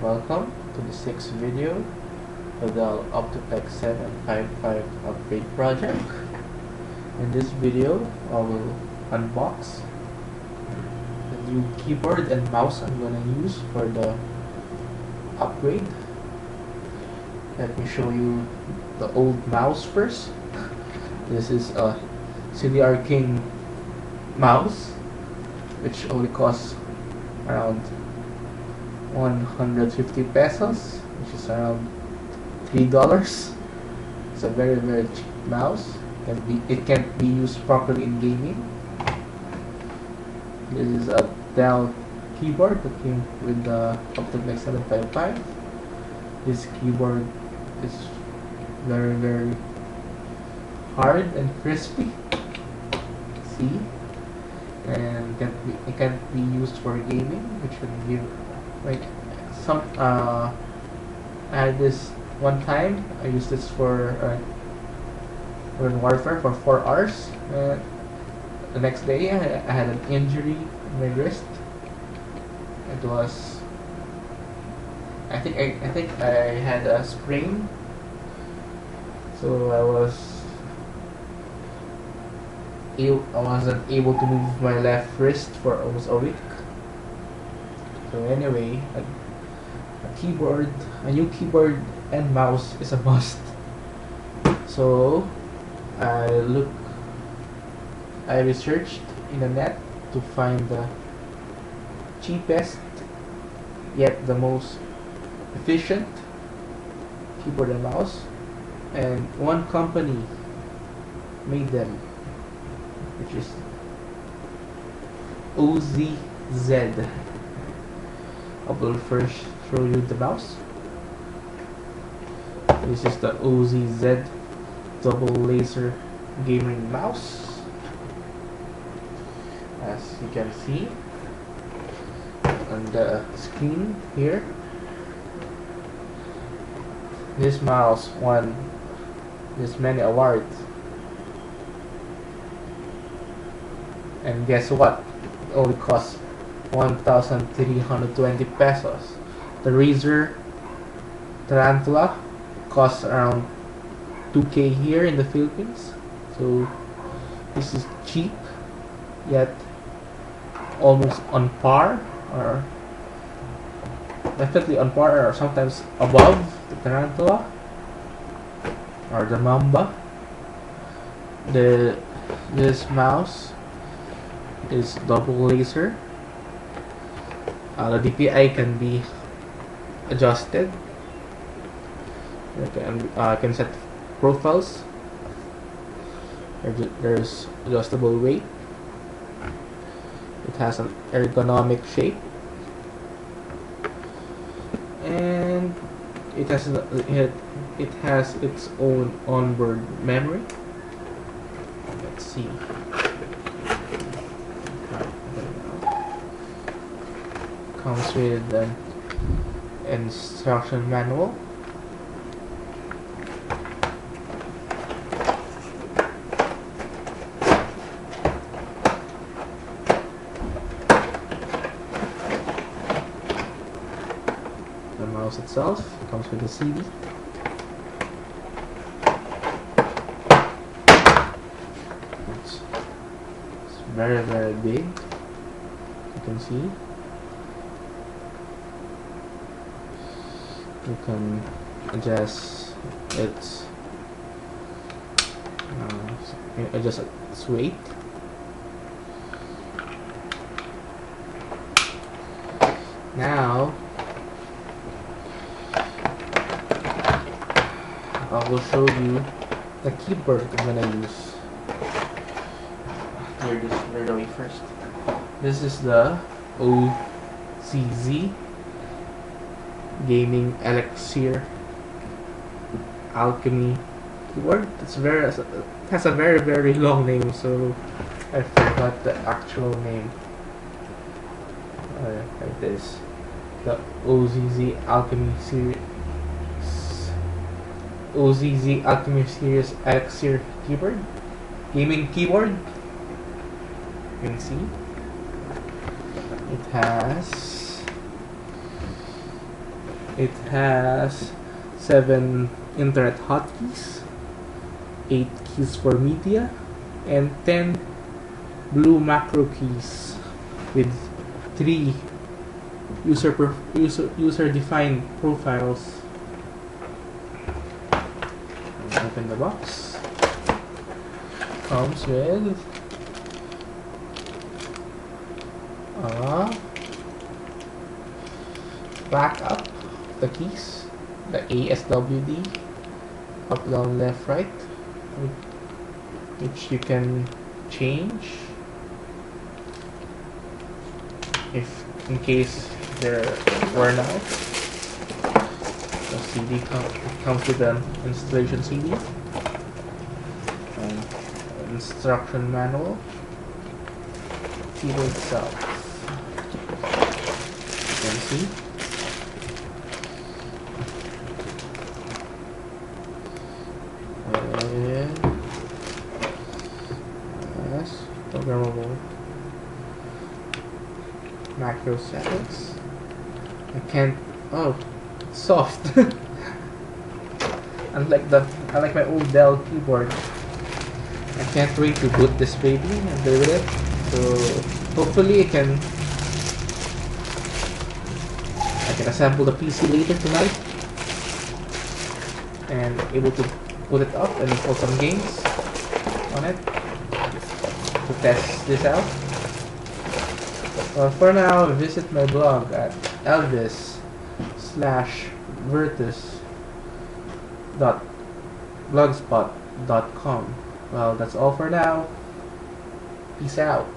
Welcome to the sixth video of the Optiplex 755 upgrade project. In this video, I will unbox the new keyboard and mouse I'm going to use for the upgrade. Let me show you the old mouse first. This is a CDR King mouse, which only costs around 150 pesos, which is around $3. It's a very cheap mouse. It can't be used properly in gaming. This is a Dell keyboard that came with the Optiplex 755. This keyboard is very hard and crispy. See, and it can't be used for gaming, which would give like some. I had this one time. I used this for Modern Warfare for 4 hours. The next day, I had an injury in my wrist. It was. I think I had a sprain, so I wasn't able to move my left wrist for almost a week. So anyway, a new keyboard and mouse is a must. So I researched in the net to find the cheapest yet the most efficient keyboard and mouse, and one company made them, which is OCZ. I will first show you the mouse. This is the OCZ double laser gaming mouse. As you can see on the screen here, this mouse won this many awards. And guess what? It only costs 1,320 pesos. The Razer Tarantula costs around 2K here in the Philippines. So this is cheap, yet almost on par, or definitely on par, or sometimes above the Tarantula or the Mamba. This mouse is double laser. The DPI can be adjusted. I can set profiles. There's adjustable weight. It has an ergonomic shape, and it has its own onboard memory. Let's see. Comes with an instruction manual. The mouse itself comes with a CD. It's very big. You can see. You can adjust its weight. Now I will show you the keyboard I'm gonna use. Clear this away first. This is the OCZ Gaming Elixir Alchemy keyboard. It has a very long name, so I forgot the actual name. Like this, the OCZ Alchemy series, OCZ Alchemy series Elixir keyboard, gaming keyboard. You can see it has It has 7 internet hotkeys, 8 keys for media, and 10 blue macro keys with 3 user-defined profiles. Open the box. Comes with back up the keys, the ASWD, up, down, left, right, which you can change if in case they're worn out. The CD comes with an installation CD and instruction manual. Keyboard itself, you can see. And yes, programmable macro settings. I can't. Oh, it's soft. Unlike my old Dell keyboard. I can't wait to boot this baby and play with it. So hopefully I can assemble the PC later tonight and able to put it up and install some games on it to test this out. For now, visit my blog at elvis/virtus.blogspot.com. Well, that's all for now. Peace out.